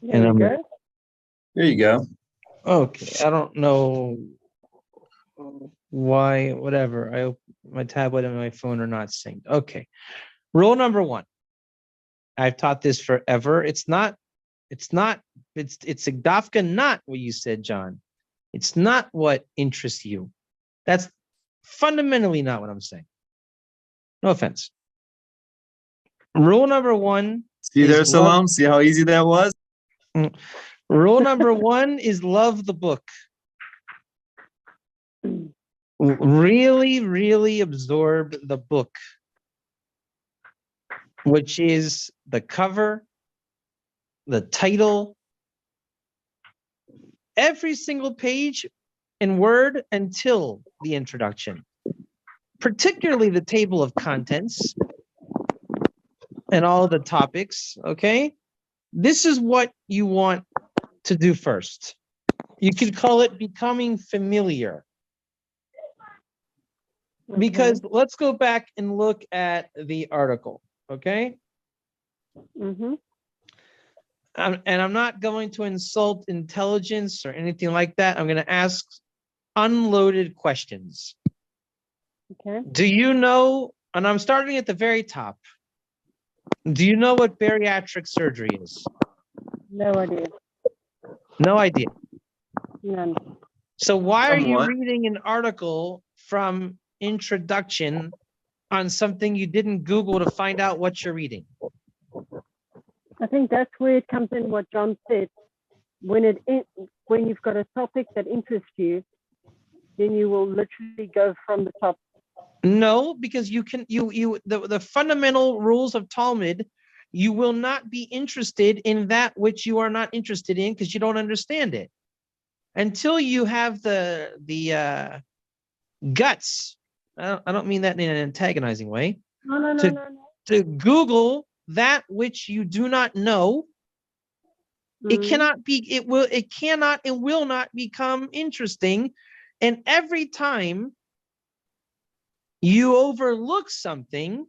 There And you I'm go. There you go. okay. I don't know why, whatever. My tablet and my phone are not synced. Okay. Rule number one. I've taught this forever. It's a dafka not what you said, John. It's not what interests you. That's fundamentally not what I'm saying. No offense. Rule number one. See there, Salam? See how easy that was? Rule number one is love the book. Really, really absorb the book, which is the cover, the title, every single page in Word until the introduction, particularly the table of contents and all of the topics, okay? This is what you want to do first. You could call it becoming familiar. Because let's go back and look at the article, okay? Mm-hmm. And I'm not going to insult intelligence or anything like that. I'm going to ask unloaded questions. Okay. Do you know, and I'm starting at the very top, do you know what bariatric surgery is? No idea. No idea. None. So why are you Somewhat. reading an article from introduction on something you didn't Google to find out what you're reading? I think that's where it comes in what John said. When you've got a topic that interests you, then you will literally go from the top. No, because the fundamental rules of Talmud, you will not be interested in that which you are not interested in because you don't understand it. Until you have the guts, I don't mean that in an antagonizing way, No. to Google that which you do not know, it cannot and will not become interesting. And every time you overlook something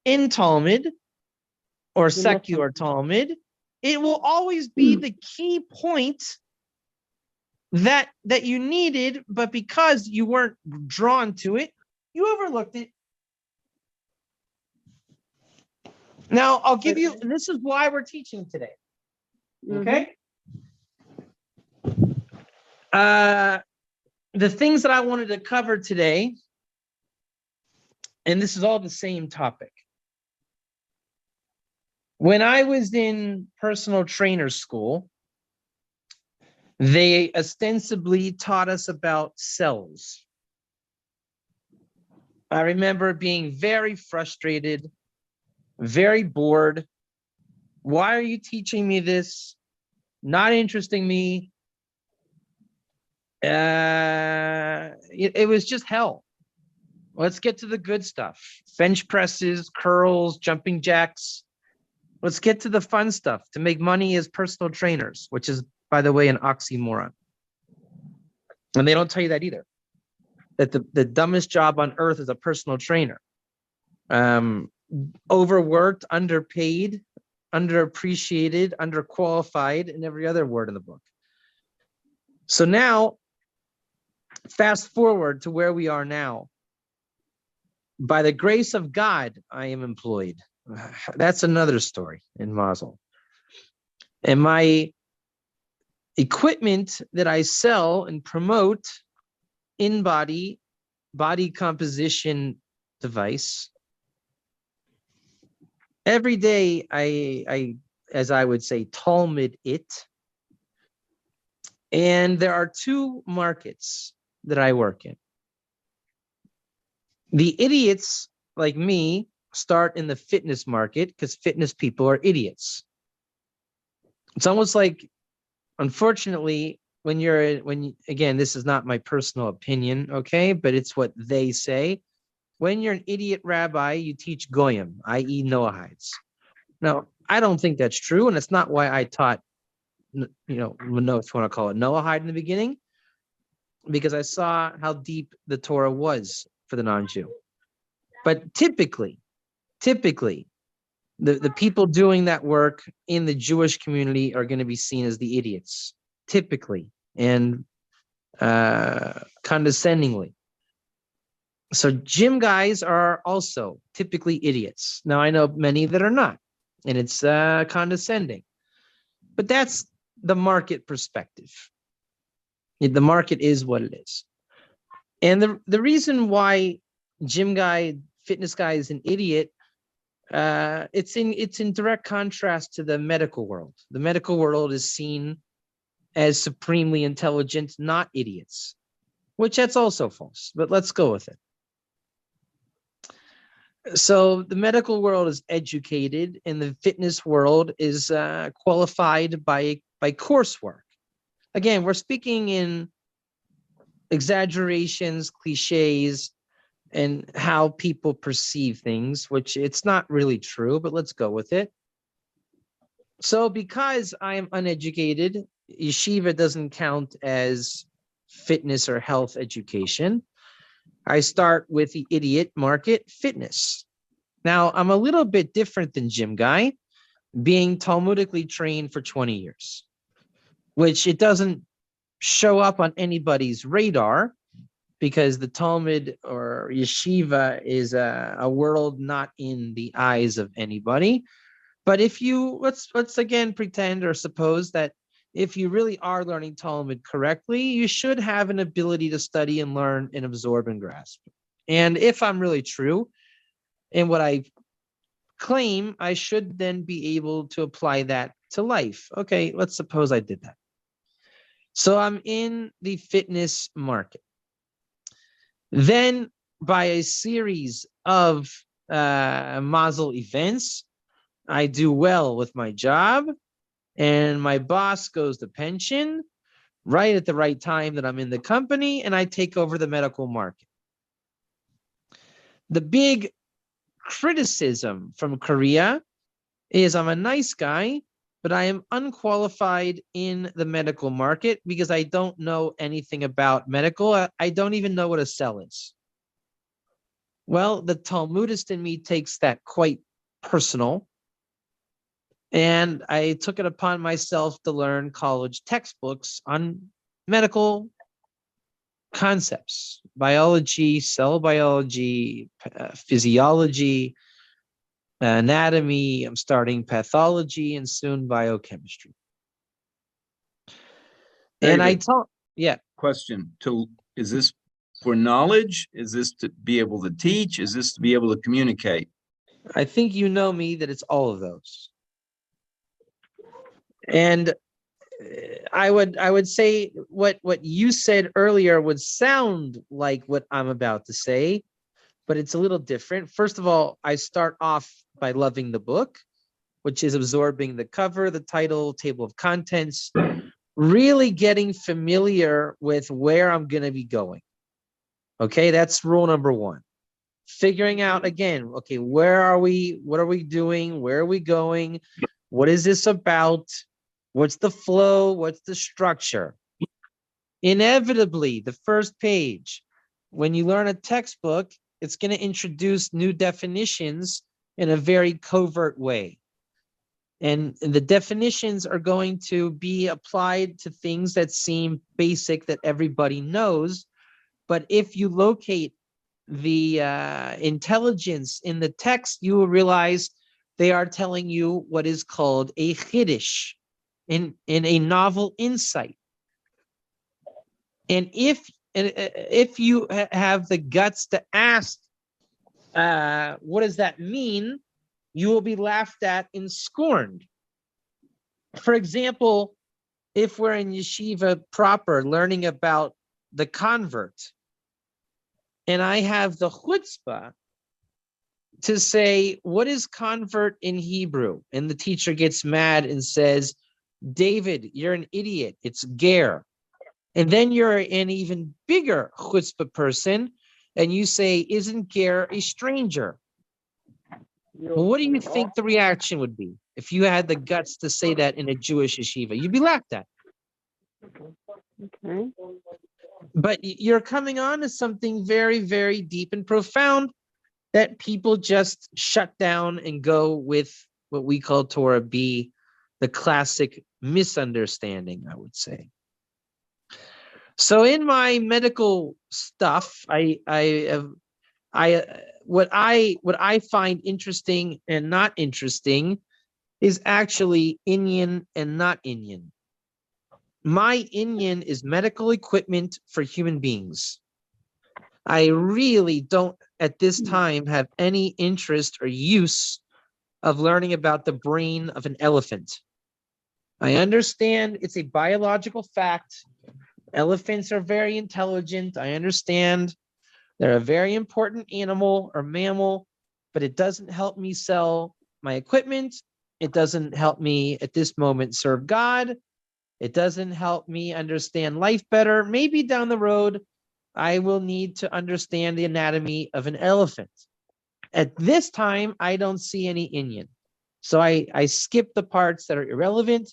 in Talmud or secular Talmud, it will always be the key point that you needed, but because you weren't drawn to it, you overlooked it. Now, I'll give you, and this is why we're teaching today. Okay? The things that I wanted to cover today, and this is all the same topic. When I was in personal trainer school, they ostensibly taught us about cells. I remember being very frustrated, very bored. Why are you teaching me this? Not interesting me. It was just hell. Let's get to the good stuff. Bench presses, curls, jumping jacks. Let's get to the fun stuff to make money as personal trainers, which is, by the way, an oxymoron. And they don't tell you that either. That the dumbest job on earth is a personal trainer. Overworked, underpaid, underappreciated, underqualified, and every other word in the book. So now, fast forward to where we are now. By the grace of God, I am employed. That's another story in Mazel. And my equipment that I sell and promote, in-body, body composition device, every day I, as I would say, Talmud it. And there are two markets that I work in. The idiots like me start in the fitness market because fitness people are idiots. It's almost like, unfortunately, again, this is not my personal opinion, okay, but it's what they say. When you're an idiot rabbi, you teach goyim, i.e. Noahides. Now, I don't think that's true, and it's not why I taught, if you want to call it Noahide in the beginning, because I saw how deep the Torah was for the non-Jew. But typically, the people doing that work in the Jewish community are going to be seen as the idiots, typically, and condescendingly. So gym guys are also typically idiots. Now, I know many that are not, and it's condescending. But that's the market perspective. The market is what it is. And the reason why gym guy, fitness guy is an idiot, it's in direct contrast to the medical world. The medical world is seen as supremely intelligent, not idiots, which that's also false, but let's go with it. So the medical world is educated and the fitness world is qualified by coursework. Again, we're speaking in exaggerations, cliches, and how people perceive things, which it's not really true, but let's go with it. So because I am uneducated, yeshiva doesn't count as fitness or health education. I start with the idiot market, fitness. Now, I'm a little bit different than gym guy, being Talmudically trained for 20 years, which it doesn't show up on anybody's radar because the Talmud or yeshiva is a world not in the eyes of anybody. But if you, let's again pretend or suppose that if you really are learning Talmud correctly, you should have an ability to study and learn and absorb and grasp. And if I'm really true in what I claim, I should then be able to apply that to life. Okay, let's suppose I did that. So I'm in the fitness market. Then by a series of mazel events, I do well with my job and my boss goes to pension right at the right time that I'm in the company and I take over the medical market. The big criticism from Korea is I'm a nice guy, but I am unqualified in the medical market because I don't know anything about medical. I don't even know what a cell is. Well, the Talmudist in me takes that quite personal. And I took it upon myself to learn college textbooks on medical concepts, biology, cell biology, physiology, anatomy. I'm starting pathology and soon biochemistry. And I taught, yeah. Question, is this for knowledge? Is this to be able to teach? Is this to be able to communicate? I think you know me that it's all of those. And I would say what you said earlier would sound like what I'm about to say, but it's a little different. First of all, I start off by loving the book, which is absorbing the cover, the title, table of contents, really getting familiar with where I'm going to be going. Okay, that's rule number one. Figuring out again, okay, where are we? What are we doing? Where are we going? What is this about? What's the flow? What's the structure? Inevitably, the first page, when you learn a textbook, it's going to introduce new definitions in a very covert way. And the definitions are going to be applied to things that seem basic that everybody knows. But if you locate the intelligence in the text, you will realize they are telling you what is called a chiddush, in a novel insight. And if you have the guts to ask, what does that mean? You will be laughed at and scorned. For example, if we're in yeshiva proper, learning about the convert, and I have the chutzpah to say, what is convert in Hebrew? And the teacher gets mad and says, David, you're an idiot. It's ger. And then you're an even bigger chutzpah person, and you say, isn't ger a stranger? Well, what do you think the reaction would be if you had the guts to say that in a Jewish yeshiva? You'd be laughed at. Okay. But you're coming on to something very, very deep and profound that people just shut down and go with what we call Torah be the classic misunderstanding, I would say. So in my medical stuff, what I find interesting and not interesting is actually Inyan and not Inyan. My Inyan is medical equipment for human beings. I really don't at this time have any interest or use of learning about the brain of an elephant. I understand it's a biological fact. Elephants are very intelligent. I understand they're a very important animal or mammal, but it doesn't help me sell my equipment. It doesn't help me at this moment serve God. It doesn't help me understand life better. Maybe down the road, I will need to understand the anatomy of an elephant. At this time, I don't see any Inyan. So I skip the parts that are irrelevant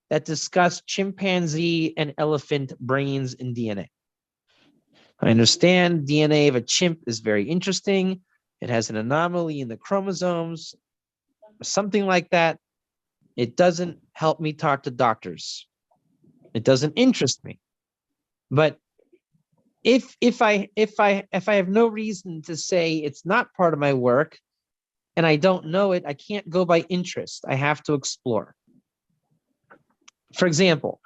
that discuss chimpanzee and elephant brains and DNA. I understand DNA of a chimp is very interesting. It has an anomaly in the chromosomes, something like that. It doesn't help me talk to doctors. It doesn't interest me. But if I have no reason to say it's not part of my work and I don't know it, I can't go by interest. I have to explore. For example,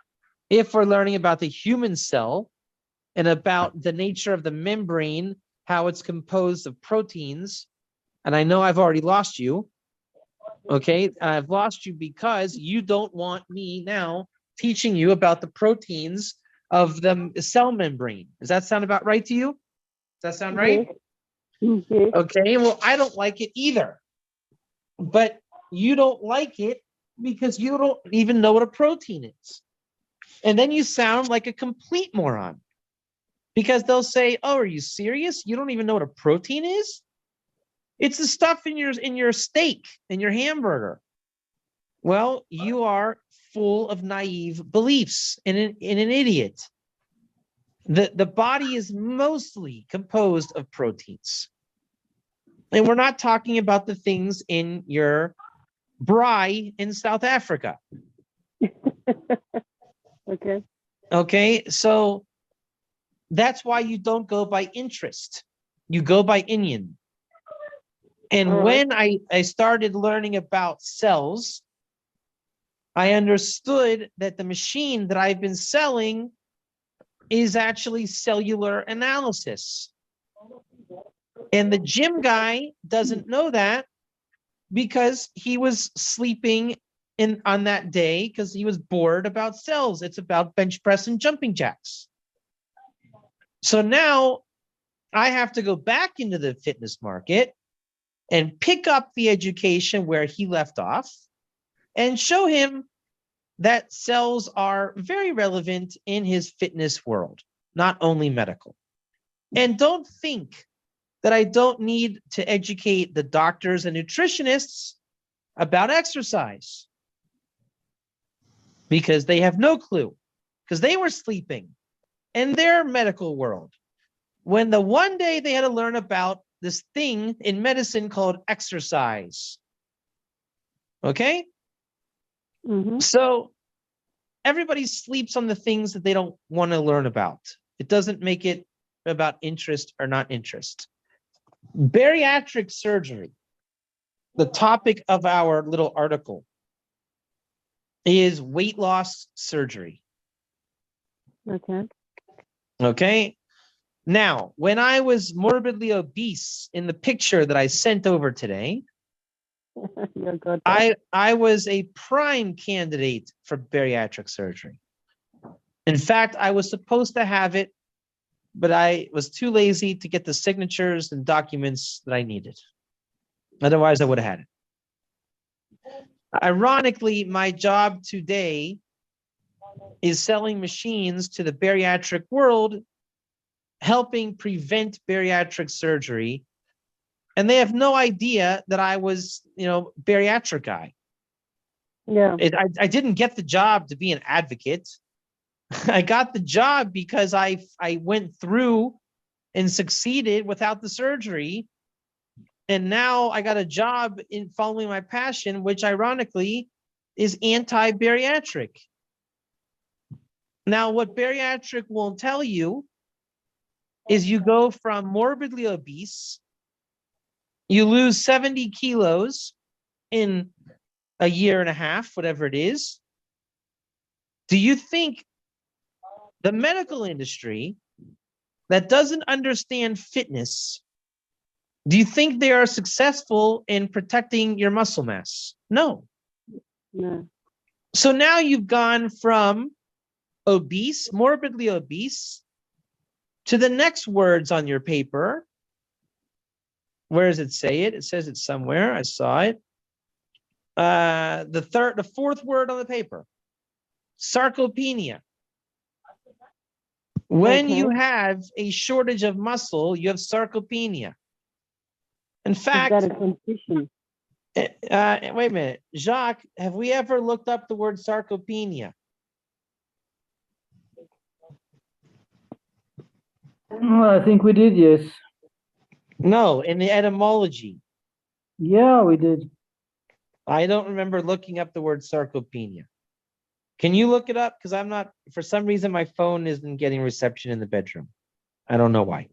if we're learning about the human cell and about the nature of the membrane, how it's composed of proteins, and I know I've already lost you, okay? I've lost you because you don't want me now teaching you about the proteins of the cell membrane. Does that sound about right to you? Does that sound right? Yes. Okay, well, I don't like it either. But you don't like it because you don't even know what a protein is. And then you sound like a complete moron because they'll say, "Oh, are you serious? You don't even know what a protein is? It's the stuff in your steak, in your hamburger." Well, you are full of naive beliefs and an idiot. The body is mostly composed of proteins. And we're not talking about the things in your braai in South Africa. Okay. Okay, so that's why you don't go by interest. You go by Inyan. And All when I started learning about cells, I understood that the machine that I've been selling is actually cellular analysis. And the gym guy doesn't know that because he was sleeping on that day because he was bored about cells. It's about bench press and jumping jacks. So now I have to go back into the fitness market and pick up the education where he left off and show him that cells are very relevant in his fitness world, not only medical. And don't think that I don't need to educate the doctors and nutritionists about exercise because they have no clue because they were sleeping in their medical world when the one day they had to learn about this thing in medicine called exercise. Okay? Mm-hmm. So everybody sleeps on the things that they don't want to learn about. It doesn't make it about interest or not interest. Bariatric surgery, the topic of our little article, is weight loss surgery. Okay. Okay? Now, when I was morbidly obese in the picture that I sent over today, You got that. I was a prime candidate for bariatric surgery. In fact, I was supposed to have it, but I was too lazy to get the signatures and documents that I needed. Otherwise, I would have had it. Ironically, my job today is selling machines to the bariatric world, helping prevent bariatric surgery. And they have no idea that I was, bariatric guy. Yeah. I didn't get the job to be an advocate. I got the job because I went through and succeeded without the surgery. And now I got a job in following my passion, which ironically is anti-bariatric. Now, what bariatric won't tell you is you go from morbidly obese, you lose 70 kilos in a year and a half, whatever it is. Do you think the medical industry that doesn't understand fitness, do you think they are successful in protecting your muscle mass? No. No. So now you've gone from obese, morbidly obese, to the next words on your paper. Where does it say it? It says it somewhere. I saw it. The fourth word on the paper, sarcopenia. When you have a shortage of muscle, you have sarcopenia. In fact, Is that a condition? wait a minute, Jacques, have we ever looked up the word sarcopenia? Well, I think we did, yes. No, in the etymology. Yeah, we did. I don't remember looking up the word sarcopenia. Can you look it up? Because I'm not, for some reason, my phone isn't getting reception in the bedroom. I don't know why.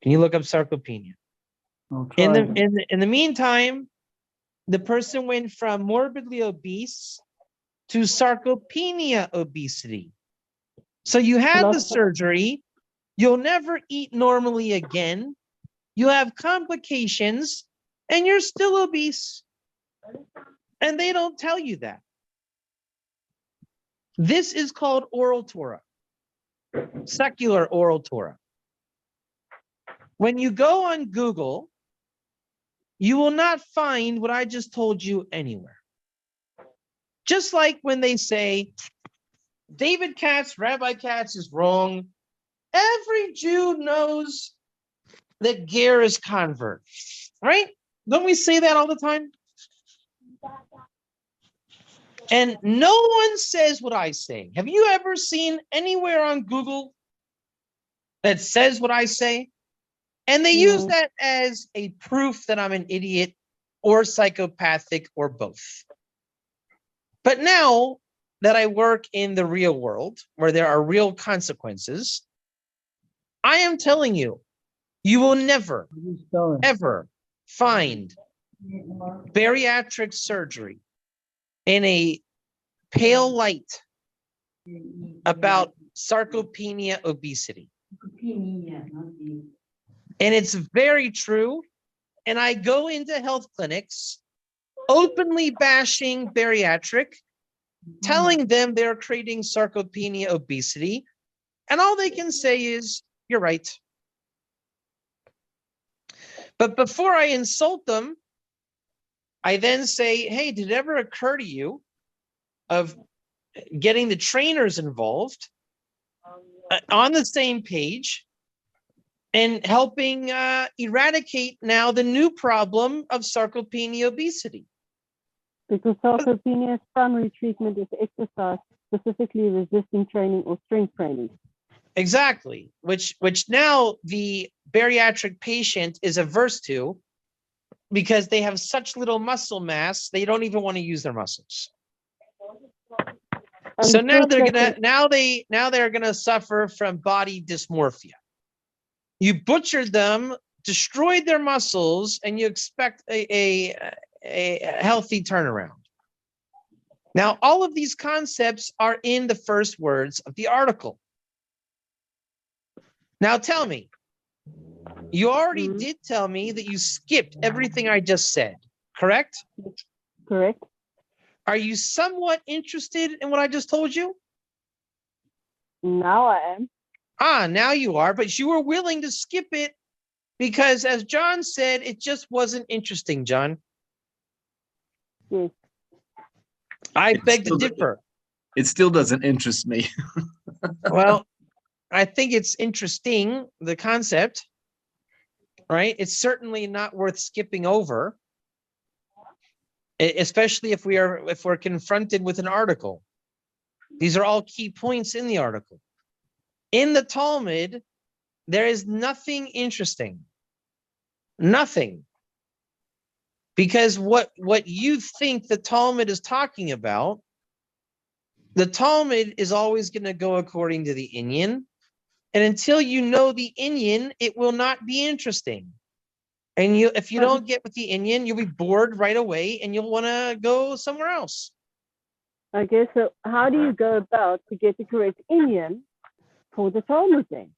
Can you look up sarcopenia? I'll try. In the meantime, the person went from morbidly obese to sarcopenia obesity. So you had the surgery. You'll never eat normally again. You'll have complications, and you're still obese. And they don't tell you that. This is called oral Torah, secular oral Torah. When you go on Google, you will not find what I just told you anywhere. Just like when they say, David Katz, Rabbi Katz is wrong. Every Jew knows that Ger is convert, right? Don't we say that all the time? And no one says what I say. Have you ever seen anywhere on Google that says what I say? And they use that as a proof that I'm an idiot or psychopathic or both. But now that I work in the real world where there are real consequences, I am telling you, you will never, ever find bariatric surgery in a pale light about sarcopenia obesity. And it's very true. And I go into health clinics openly bashing bariatric, telling them they're creating sarcopenia obesity. And all they can say is, you're right. But before I insult them, I then say, hey, did it ever occur to you of getting the trainers involved on the same page and helping eradicate now the new problem of sarcopenia obesity? Because sarcopenia's primary treatment is exercise, specifically resistance training or strength training. Exactly, which now the bariatric patient is averse to because they have such little muscle mass, they don't even want to use their muscles. So now they're gonna suffer from body dysmorphia. You butchered them, destroyed their muscles, and you expect a healthy turnaround. Now, all of these concepts are in the first words of the article. Now tell me, you already did tell me that you skipped everything I just said, correct? Correct. Are you somewhat interested in what I just told you? Now I am. Now you are, but you were willing to skip it because, as John said, it just wasn't interesting, John. Yes. I beg to differ. It still doesn't interest me. Well, I think it's interesting, the concept, right? It's certainly not worth skipping over, especially if we're confronted with an article. These are all key points in the article. In the Talmud, there is nothing interesting. Nothing. Because what you think the Talmud is talking about, the Talmud is always going to go according to the Inyan. And until you know the Inyan, it will not be interesting. And if you don't get with the Inyan, you'll be bored right away and you'll want to go somewhere else. I guess so. How do you go about to get the correct Inyan for the Talmud then?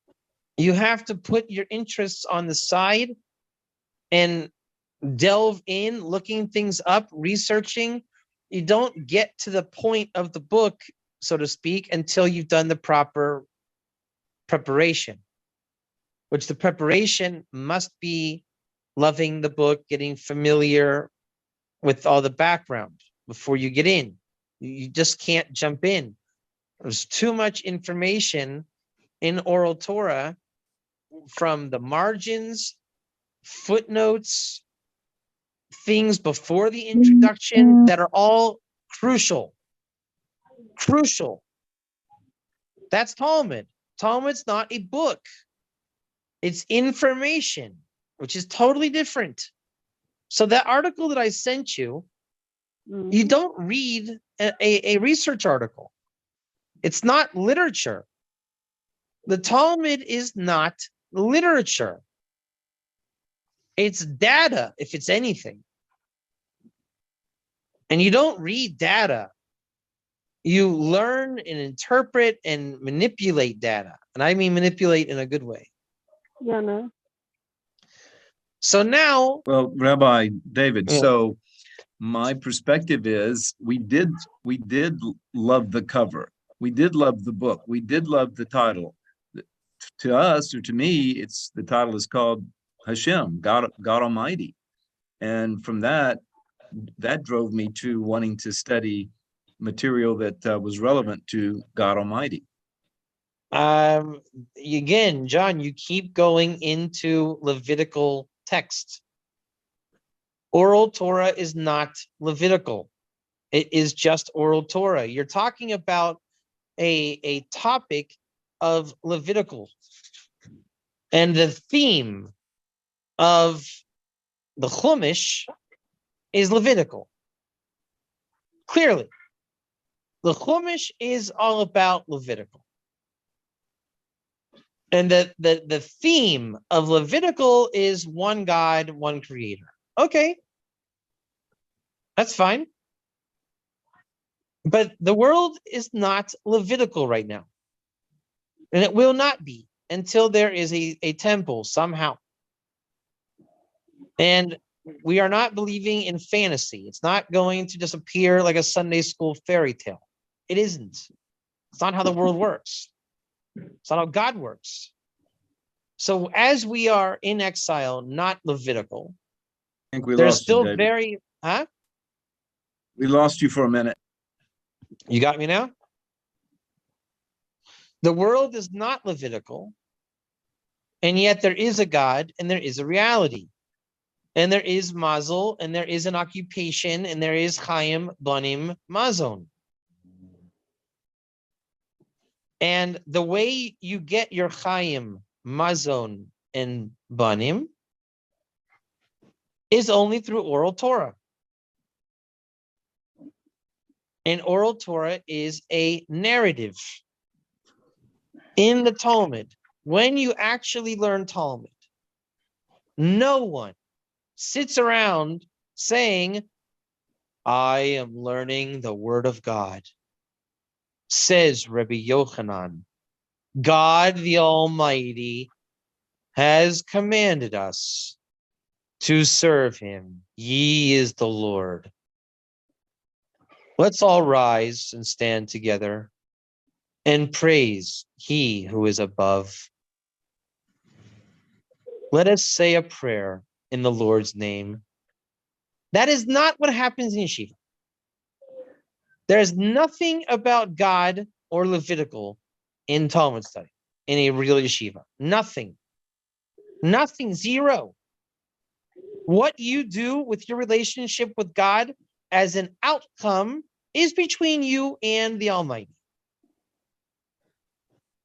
You have to put your interests on the side and delve in, looking things up, researching. You don't get to the point of the book, so to speak, until you've done the proper preparation, which the preparation must be loving the book, getting familiar with all the background before you get in. You just can't jump in. There's too much information in oral Torah, from the margins, footnotes, things before the introduction that are all crucial. Crucial. That's Talmud. Talmud's not a book. It's information, which is totally different. So that article that I sent you, you don't read a research article. It's not literature. The Talmud is not literature. It's data, if it's anything. And you don't read data. You learn and interpret and manipulate data. And I mean manipulate in a good way. Yeah, no. So now, Well, Rabbi David, Yeah. so my perspective is we did love the cover. We did love the book. We did love the title. To us, or to me, it's the title is called Hashem, God Almighty. And from that drove me to wanting to study material that was relevant to God Almighty. again, John, you keep going into Levitical text. Oral Torah is not Levitical. It is just oral Torah. You're talking about a topic of Levitical. And the theme of the Chumash is Levitical. Clearly, the Chumash is all about Levitical. And the theme of Levitical is one God, one creator. Okay, that's fine. But the world is not Levitical right now. And it will not be until there is a temple somehow. And we are not believing in fantasy. It's not going to just appear like a Sunday school fairy tale. It isn't. It's not how the world works. It's not how God works. So as we are in exile, not Levitical, I think we there's lost still you, David. very, huh? We lost you for a minute. You got me now? The world is not Levitical, and yet there is a God and there is a reality. And there is mazel, and there is an occupation, and there is chayim, banim, mazon. And the way you get your chayim, mazon, and banim is only through oral Torah. And oral Torah is a narrative. In the Talmud, when you actually learn Talmud, no one sits around saying, I am learning the word of God. Says Rabbi Yochanan, God the Almighty has commanded us to serve him. He is the Lord. Let's all rise and stand together and praise he who is above. Let us say a prayer in the Lord's name. That is not what happens in yeshiva. There's nothing about God or Levitical in Talmud study, in a real yeshiva. Nothing. Nothing. Zero. What you do with your relationship with God as an outcome is between you and the Almighty.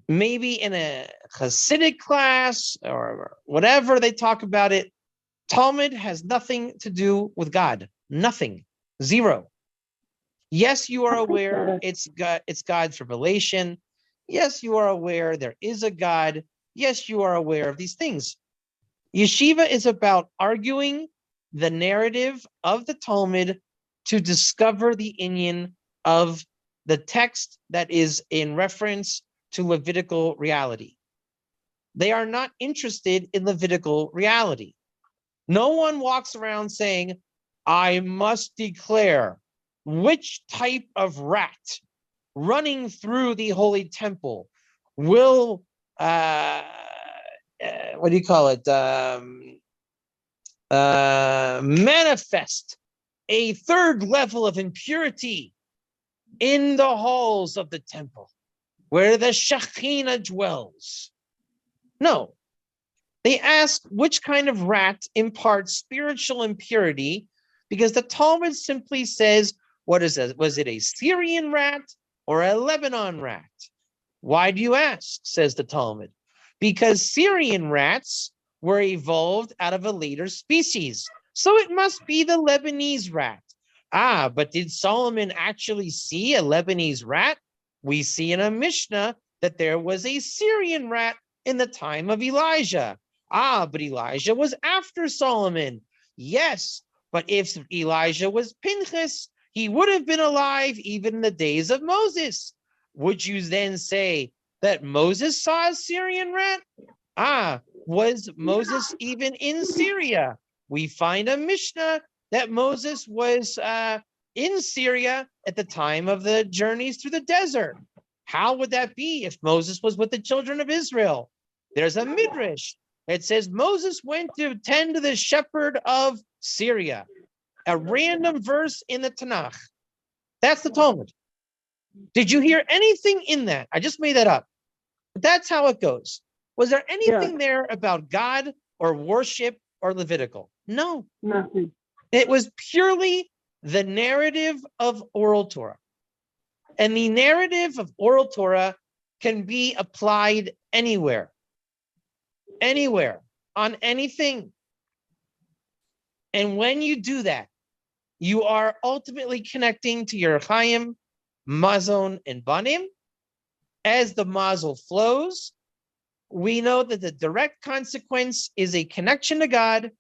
Maybe in a Hasidic class or whatever they talk about it, Talmud has nothing to do with God. Nothing. Zero. Yes, you are aware it's God's revelation. Yes, you are aware there is a God. Yes, you are aware of these things. Yeshiva is about arguing the narrative of the Talmud to discover the inyan of the text that is in reference to Levitical reality. They are not interested in Levitical reality. No one walks around saying, I must declare which type of rat running through the holy temple will, manifest a third level of impurity in the halls of the temple where the Shekhinah dwells. No. They ask which kind of rat imparts spiritual impurity, because the Talmud simply says, what is it? Was it a Syrian rat or a Lebanon rat? Why do you ask, says the Talmud? Because Syrian rats were evolved out of a later species. So it must be the Lebanese rat. Ah, but did Solomon actually see a Lebanese rat? We see in a Mishnah that there was a Syrian rat in the time of Elijah. Ah, but Elijah was after Solomon. Yes, but if Elijah was Pinchas, he would have been alive even in the days of Moses. Would you then say that Moses saw a Syrian rat? Ah, was Moses even in Syria? We find a Mishnah that Moses was in Syria at the time of the journeys through the desert. How would that be if Moses was with the children of Israel? There's a Midrash. It says Moses went to tend to the shepherd of Syria. A random verse in the Tanakh. That's the Talmud. Did you hear anything in that? I just made that up. But that's how it goes. Was there anything there about God or worship or Levitical? No. Nothing. It was purely the narrative of oral Torah. And the narrative of oral Torah can be applied anywhere. Anywhere, on anything. And when you do that, you are ultimately connecting to your Chaim, Mazon, and Banim. As the mazel flows, we know that the direct consequence is a connection to God,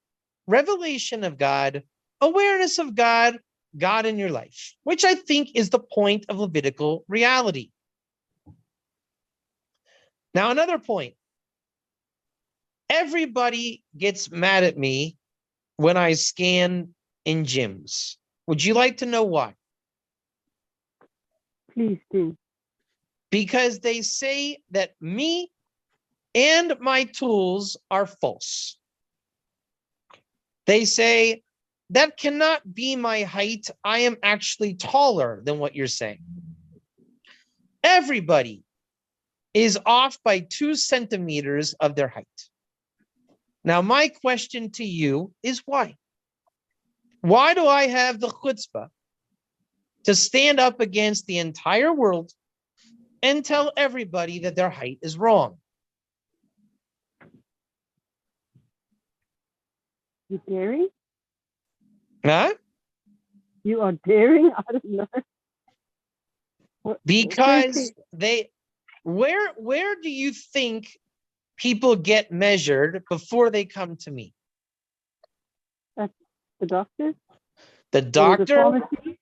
revelation of God, awareness of God, God in your life, which I think is the point of Levitical reality. Now, another point. Everybody gets mad at me when I scan in gyms. Would you like to know why? Please do. Because they say that me and my tools are false. They say, that cannot be my height. I am actually taller than what you're saying. Everybody is off by 2 centimeters of their height. Now, my question to you is why? Why do I have the chutzpah to stand up against the entire world and tell everybody that their height is wrong? You daring? Huh? You are daring? I don't know. Because where do you think people get measured before they come to me? The doctor? The doctor, the pharmacy?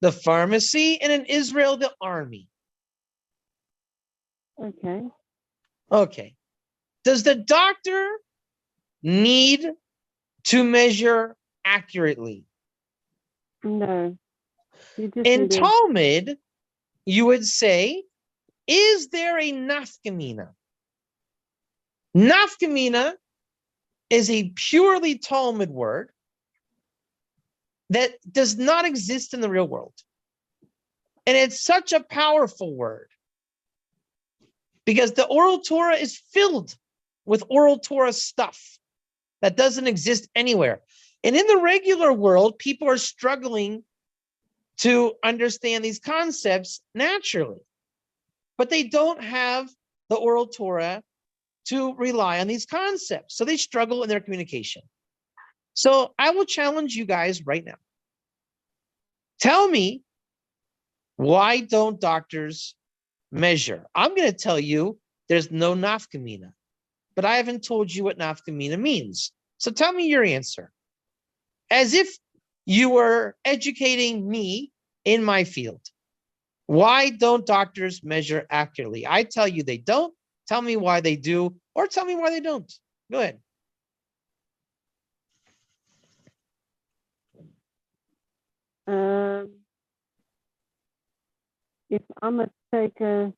the pharmacy, and in Israel, the army. Okay. Okay. Does the doctor need to measure accurately? No. You just In need to- Talmud, you would say, is there a nafkamina? Nafkamina is a purely Talmud word that does not exist in the real world. And it's such a powerful word because the oral Torah is filled with oral Torah stuff that doesn't exist anywhere. And in the regular world, people are struggling to understand these concepts naturally, but they don't have the oral Torah to rely on these concepts. So they struggle in their communication. So I will challenge you guys right now. Tell me, why don't doctors measure? I'm going to tell you there's no nafkamina, but I haven't told you what nafkamina means. So tell me your answer. As if you were educating me in my field. Why don't doctors measure accurately? I tell you they don't. Tell me why they do, or tell me why they don't. Go ahead. If I'm going to take a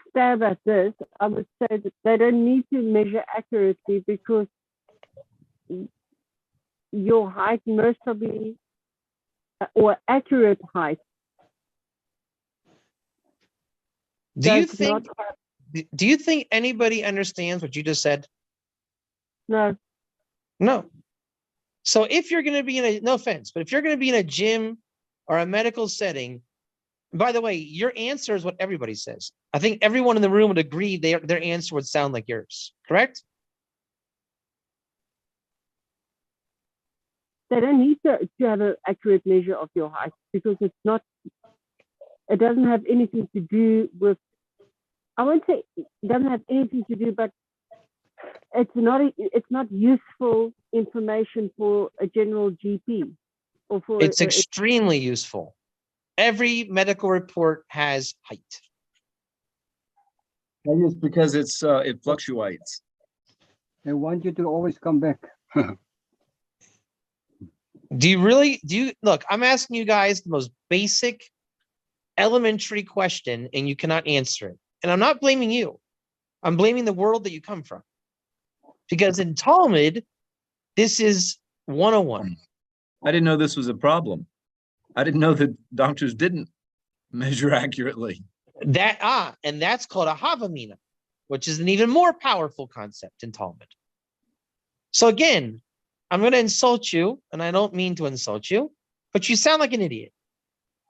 stab at this, I would say that they don't need to measure accurately because your height most probably, or accurate height. Do you think anybody understands what you just said? No. No. So if you're going to be in a, no offense, but if you're going to be in a gym or a medical setting, by the way, your answer is what everybody says. I think everyone in the room would agree their answer would sound like yours, correct? They don't need to have an accurate measure of your height because it doesn't have anything to do with, I won't say it doesn't have anything to do, but it's not useful information for a general GP or for it's extremely useful. Every medical report has height. That is because it fluctuates. They want you to always come back. Do you look, I'm asking you guys the most basic elementary question and you cannot answer it. And I'm not blaming you. I'm blaming the world that you come from. Because in Talmud, this is 101. I didn't know this was a problem. I didn't know that doctors didn't measure accurately. And that's called a havamina, which is an even more powerful concept in Talmud. So again, I'm going to insult you, and I don't mean to insult you, but you sound like an idiot.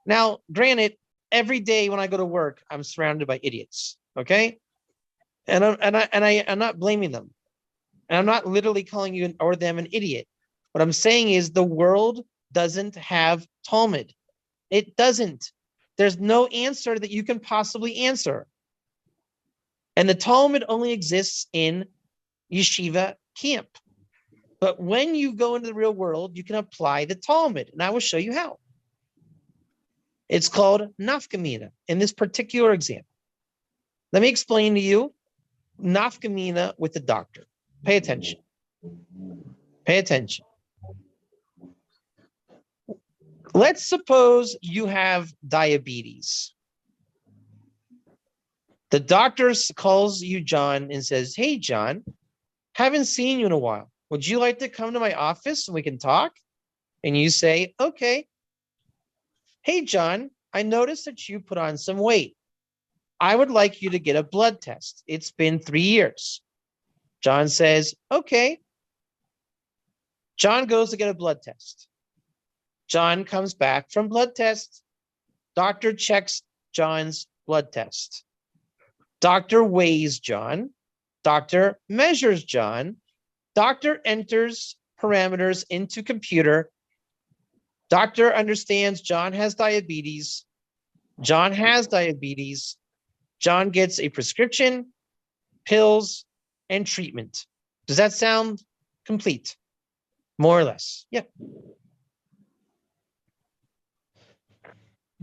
Now, granted, every day when I go to work, I'm surrounded by idiots. Okay, and I'm not blaming them, and I'm not literally calling you or them an idiot. What I'm saying is the world doesn't have Talmud. It doesn't. There's no answer that you can possibly answer. And the Talmud only exists in yeshiva camp. But when you go into the real world, you can apply the Talmud. And I will show you how. It's called nafkamina in this particular example. Let me explain to you nafkamina with the doctor. Pay attention. Pay attention. Let's suppose you have diabetes. The doctor calls you John and says, "Hey, John, haven't seen you in a while. Would you like to come to my office and we can talk?" And you say, "Okay." "Hey, John, I noticed that you put on some weight. I would like you to get a blood test. It's been 3 years." John says, "Okay." John goes to get a blood test. John comes back from blood test. Doctor checks John's blood test. Doctor weighs John. Doctor measures John. Doctor enters parameters into computer. Doctor understands John has diabetes. John has diabetes. John gets a prescription, pills, and treatment. Does that sound complete? More or less. Yeah.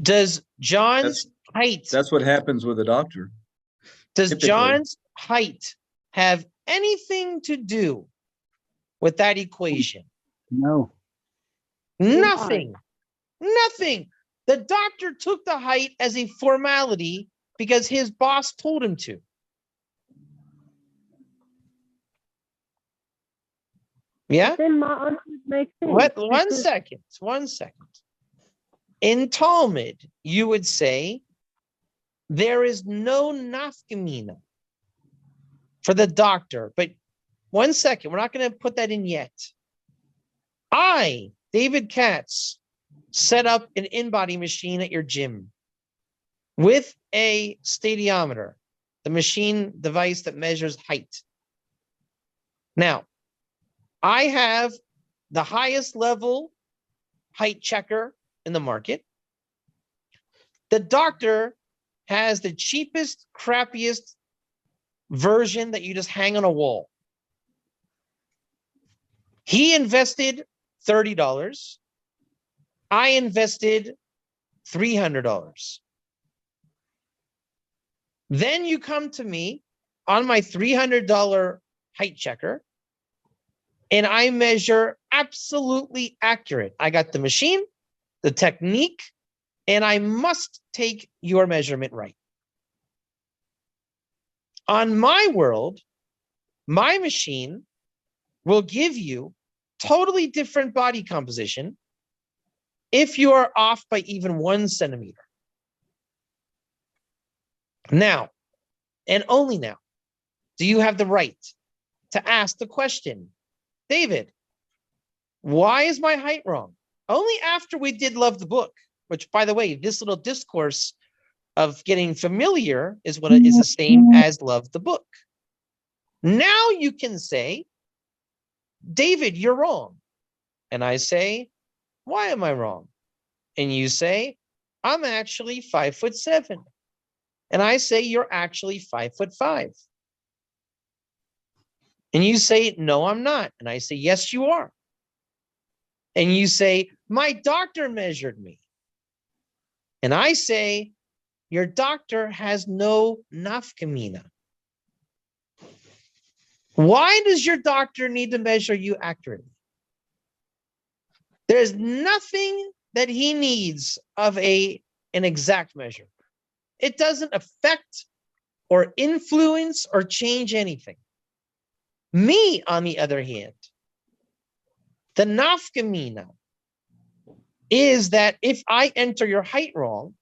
Does John's height... That's what happens with a doctor. Does typically. John's height have anything to do with that equation? No. Nothing. Nothing. The doctor took the height as a formality because his boss told him to. Yeah? Then my answer makes sense. One second. In Talmud, you would say there is no nafkamina for the doctor. But 1 second, we're not going to put that in yet. I, David Katz, set up an in-body machine at your gym with a stadiometer, the machine device that measures height. Now, I have the highest level height checker in the market. The doctor has the cheapest, crappiest version that you just hang on a wall. He invested $30. I invested $300. Then you come to me on my $300 height checker, and I measure absolutely accurate. I got the machine, the technique, and I must take your measurement right. On my world, my machine will give you totally different body composition if you are off by even 1 centimeter. Now, and only now, do you have the right to ask the question, David, why is my height wrong? Only after we did love the book, which, by the way, this little discourse of getting familiar is what is the same as love the book. Now you can say, David, you're wrong. And I say, why am I wrong? And you say, I'm actually 5'7". And I say, you're actually 5'5". And you say, no, I'm not. And I say, yes, you are. And you say, my doctor measured me. And I say, your doctor has no nafkamina. Why does your doctor need to measure you accurately? There's nothing that he needs of an exact measure. It doesn't affect or influence or change anything. Me, on the other hand, the nafkamina is that if I enter your height wrong,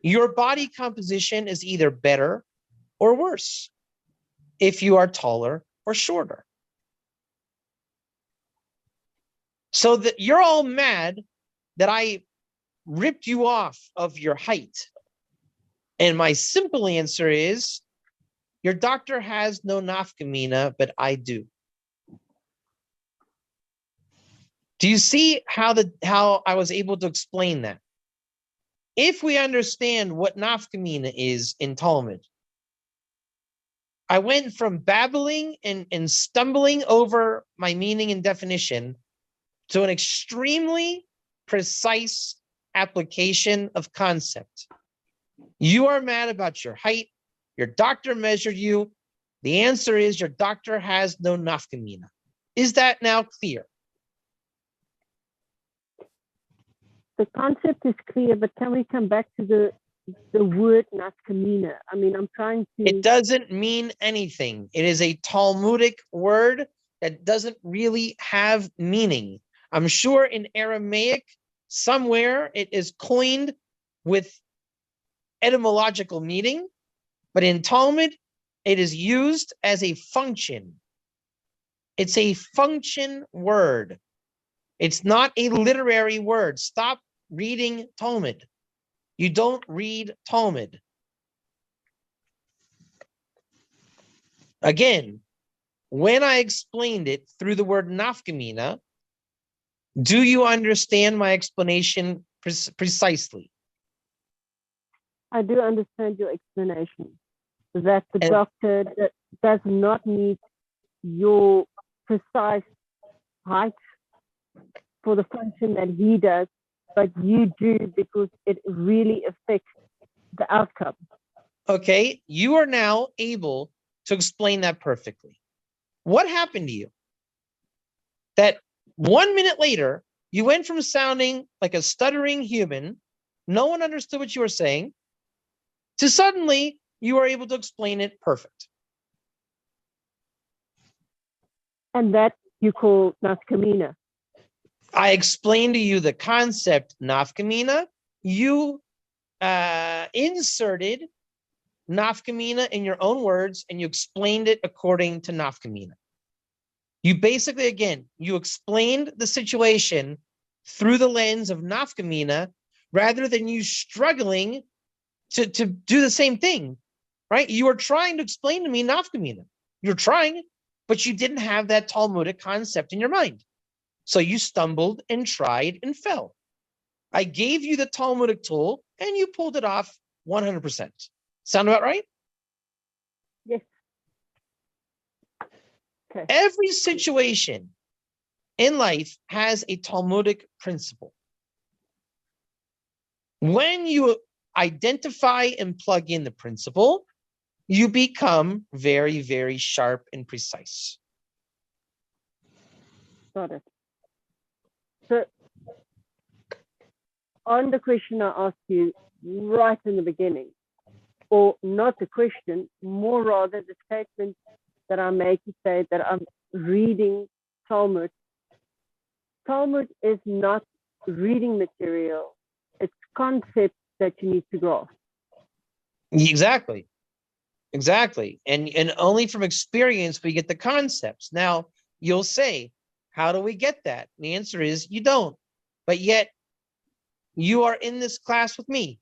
your body composition is either better or worse if you are taller or shorter. So that you're all mad that I ripped you off of your height. And my simple answer is, your doctor has no nafkamina, but I do. Do you see how I was able to explain that? If we understand what nafkamina is in Talmud, I went from babbling and stumbling over my meaning and definition to an extremely precise application of concept. You are mad about your height. Your doctor measured you. The answer is your doctor has no nafkamina. Is that now clear? The concept is clear, but can we come back to the word nafkamina? I mean, I'm trying to... It doesn't mean anything. It is a Talmudic word that doesn't really have meaning. I'm sure in Aramaic, somewhere it is coined with etymological meaning, but in Talmud, it is used as a function. It's a function word. It's not a literary word. Stop reading Talmud. You don't read Talmud. Again, when I explained it through the word nafkamina, do you understand my explanation precisely? I do understand your explanation. That the doctor does not need your precise height for the function that he does, but you do because it really affects the outcome. Okay, you are now able to explain that perfectly. What happened to you? That 1 minute later, you went from sounding like a stuttering human, no one understood what you were saying, to suddenly you are able to explain it perfect. And that you call nafkamina. I explained to you the concept nafkamina. You inserted nafkamina in your own words, and you explained it according to nafkamina. You basically, again, you explained the situation through the lens of nafkamina rather than you struggling to do the same thing, right? You are trying to explain to me nafkamina. You're trying, but you didn't have that Talmudic concept in your mind. So you stumbled and tried and fell. I gave you the Talmudic tool and you pulled it off 100%. Sound about right? Yes. Okay. Every situation in life has a Talmudic principle. When you identify and plug in the principle, you become very, very sharp and precise. Got it. So, on the question I asked you right in the beginning, or not the question, more rather the statement that I make to say that I'm reading Talmud. Talmud is not reading material, it's concepts that you need to grasp. Exactly. And only from experience we get the concepts. Now, you'll say, how do we get that? And the answer is you don't. But yet, you are in this class with me,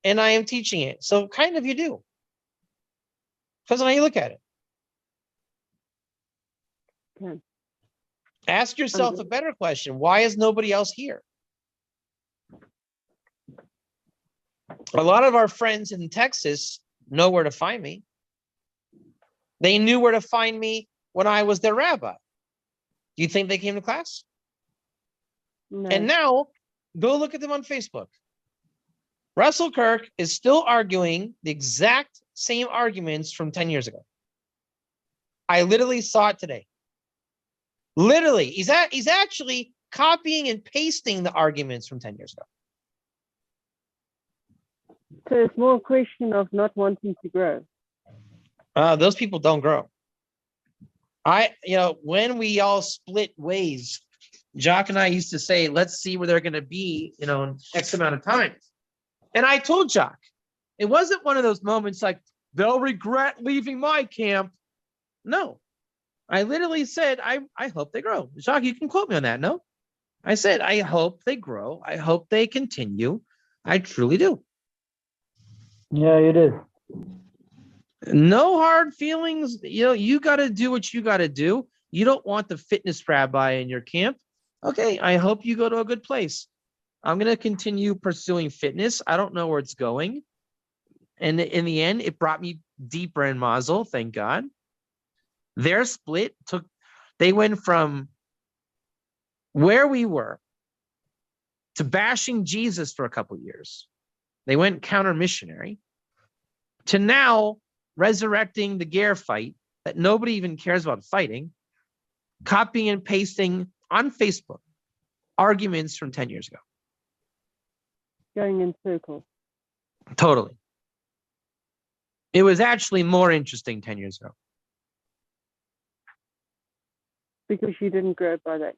and I am teaching it. So kind of you do. Because how you look at it. Okay. Ask yourself a better question. Why is nobody else here? A lot of our friends in Texas know where to find me. They knew where to find me when I was their rabbi. Do you think they came to class? No. And now, go look at them on Facebook. Russell Kirk is still arguing the exact same arguments from 10 years ago. I literally saw it today. Literally, he's actually copying and pasting the arguments from 10 years ago. So it's more a question of not wanting to grow. Those people don't grow. When we all split ways, Jacques and I used to say, let's see where they're going to be, in X amount of time. And I told Jacques, it wasn't one of those moments like, they'll regret leaving my camp. No, I literally said, I hope they grow. Jacques, you can quote me on that, no? I said, I hope they grow. I hope they continue. I truly do. Yeah, you did. No hard feelings. You got to do what you got to do. You don't want the fitness rabbi in your camp. Okay, I hope you go to a good place. I'm going to continue pursuing fitness. I don't know where it's going. And in the end, it brought me deeper in Mazel, thank God. Their split they went from where we were to bashing Jesus for a couple of years. They went counter missionary to now resurrecting the Ger fight that nobody even cares about fighting, copying and pasting on Facebook arguments from 10 years ago. Going in circles. Totally. It was actually more interesting 10 years ago. Because you didn't grow by that.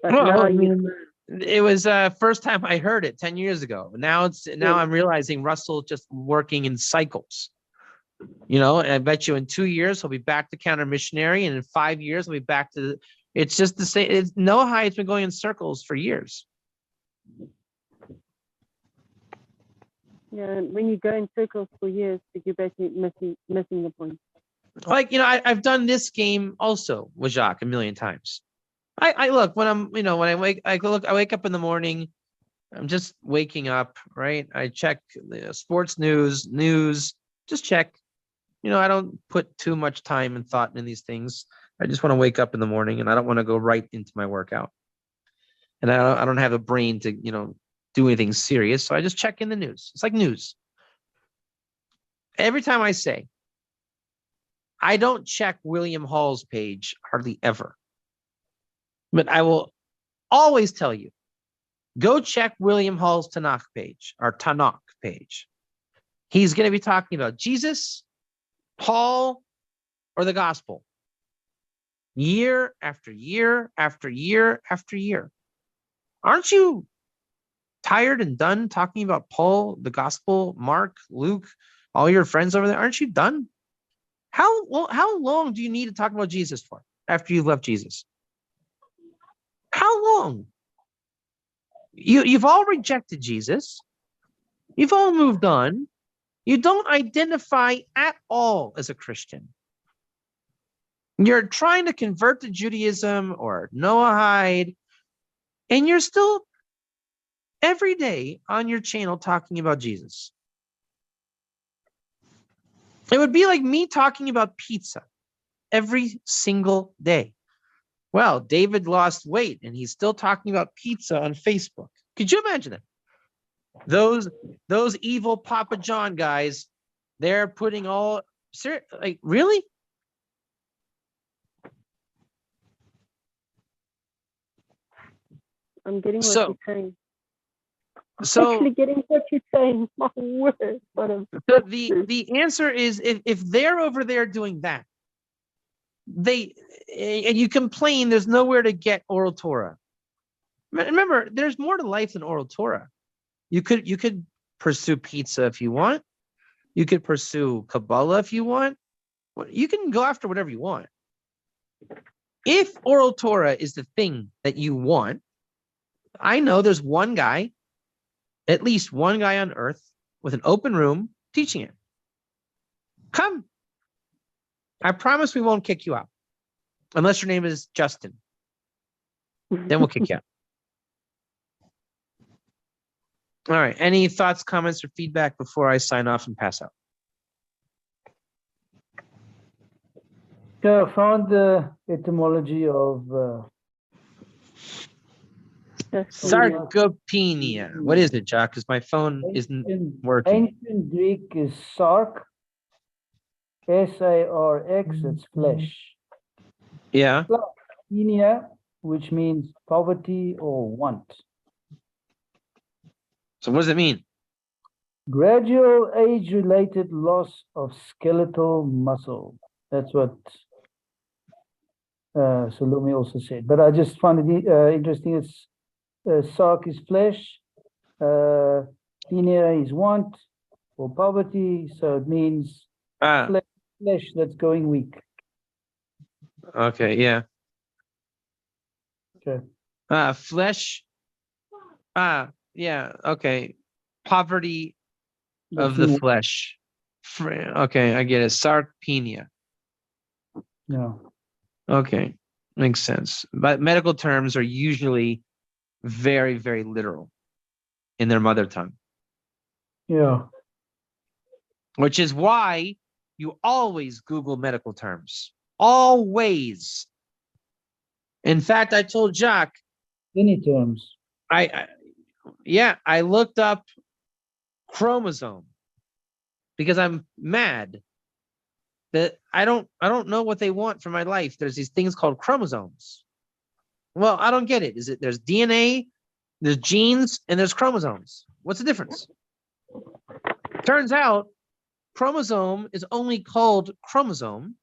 But Well, now I mean, it was first time I heard it 10 years ago. Now I'm realizing Russell just working in cycles. And I bet you in 2 years he'll be back to counter missionary, and in 5 years he'll be back to. It's just the same. It's been going in circles for years. Yeah, and when you go in circles for years, you're basically missing the point. Like, I've done this game also with Jacques a million times. I look when I'm, when I wake up in the morning, I'm just waking up, right? I check the sports news, just check. I don't put too much time and thought in these things. I just want to wake up in the morning, and I don't want to go right into my workout. And I don't have a brain to, do anything serious. So I just check in the news. It's like news. Every time I say, I don't check William Hall's page hardly ever. But I will always tell you, go check William Hall's Tanakh page, or Tanakh page. He's going to be talking about Jesus, Paul, or the gospel. Year after year after year after year. Aren't you tired and done talking about Paul, the gospel, Mark, Luke, all your friends over there? Aren't you done? How long do you need to talk about Jesus for after you've left Jesus? How long? You've all rejected Jesus. You've all moved on. You don't identify at all as a Christian. You're trying to convert to Judaism or Noahide, and you're still every day on your channel talking about Jesus. It would be like me talking about pizza every single day. Well, David lost weight and he's still talking about pizza on Facebook. Could you imagine that? Those evil Papa John guys, they're putting all like really? I'm getting what So- you're saying. I'm So actually getting what you're saying. My word. What a so the answer is if they're over there doing that, and you complain there's nowhere to get oral Torah. Remember, there's more to life than oral Torah. You could pursue pizza if you want. You could pursue Kabbalah if you want. You can go after whatever you want. If oral Torah is the thing that you want, I know there's one guy, at least one guy on earth with an open room teaching it. Come. I promise we won't kick you out. Unless your name is Justin. Then we'll kick you out. All right. Any thoughts, comments, or feedback before I sign off and pass out? Yeah, I found the etymology of Sarcopenia. What is it, Jack? Because my phone isn't working. ancient Greek is sark, S-A-R-X, it's flesh. Yeah. Penia, which means poverty or want. So what does it mean? Gradual age-related loss of skeletal muscle. That's what Salome also said. But I just found it interesting. It's sark is flesh, penia is want or poverty, so it means Ah, flesh that's going weak. okay, yeah. Okay. Flesh. Yeah, okay. Poverty of the That's flesh. Okay, I get it. Sarcopenia. Yeah. Okay, makes sense. But medical terms are usually very, very literal in their mother tongue, Yeah. which is why you always Google medical terms. Always. In fact, I told Jacques, Any terms. I looked up chromosome because I'm mad that I don't know what they want for my life. There's these things called chromosomes. Well, I don't get it. There's DNA, there's genes, and there's chromosomes. What's the difference? Turns out chromosome is only called chromosome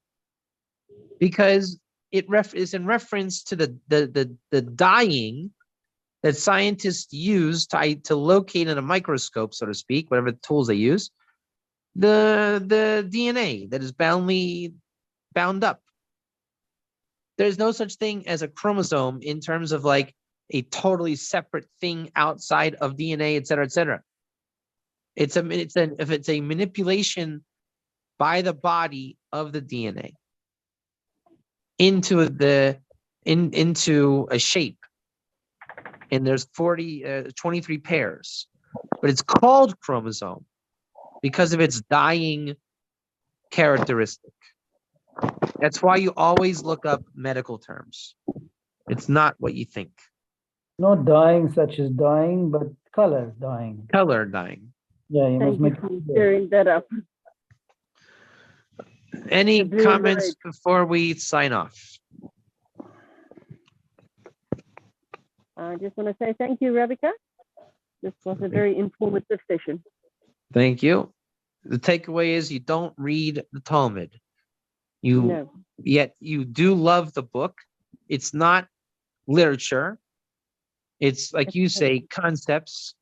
because it is in reference to the dyeing that scientists use to locate in a microscope, so to speak, whatever tools they use, the DNA that is bound up. There's no such thing as a chromosome in terms of like a totally separate thing outside of DNA, et cetera, et cetera. If it's a manipulation by the body of the DNA into a shape. And there's 23 pairs, but it's called chromosome because of its dyeing characteristic. That's why you always look up medical terms. It's not what you think. Not dyeing such as dyeing, but color dyeing. Color dyeing. Yeah, you must Thank you make for clearing that up. Any The blue comments light. before we sign off? I just want to say thank you, Rebecca. This was a very informative session. Thank you. The takeaway is you don't read the Talmud. Yet you do love the book. It's not literature. It's like you say, concepts.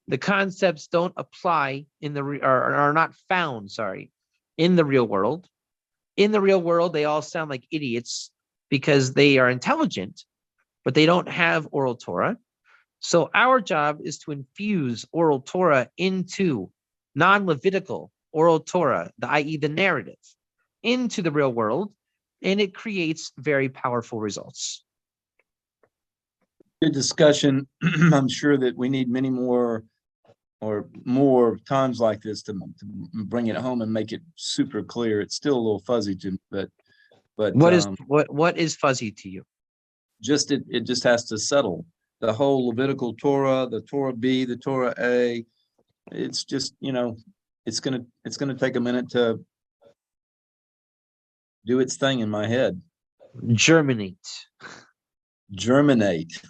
The concepts don't apply are not found, in the real world. In the real world, they all sound like idiots because they are intelligent, but they don't have oral Torah. So our job is to infuse oral Torah into non-Levitical oral Torah, i.e. the narrative, into the real world and it creates very powerful results. Good discussion. I'm sure that we need many more or more times like this to bring it home and make it super clear. It's still a little fuzzy to me, but What is fuzzy to you? just it just has to settle. The whole Levitical Torah, the Torah B, the Torah A, it's just, it's gonna take a minute to do its thing in my head. Germinate. Germinate.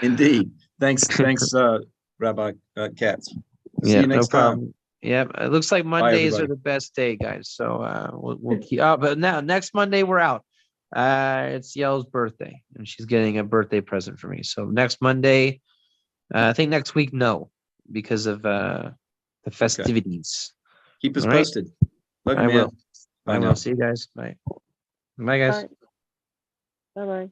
Indeed. Thanks, Rabbi Katz. See Yeah, you next no time. problem. Yeah, it looks like Mondays are everybody. the best day, guys. So we'll keep. But now next Monday we're out. It's Yell's birthday, and she's getting a birthday present for me. So next Monday, I think next week, no, because of the festivities. Keep us All right. posted. Love you, I man. will. Bye I now. will. See you guys. Bye. Bye, guys. Bye. Bye-bye.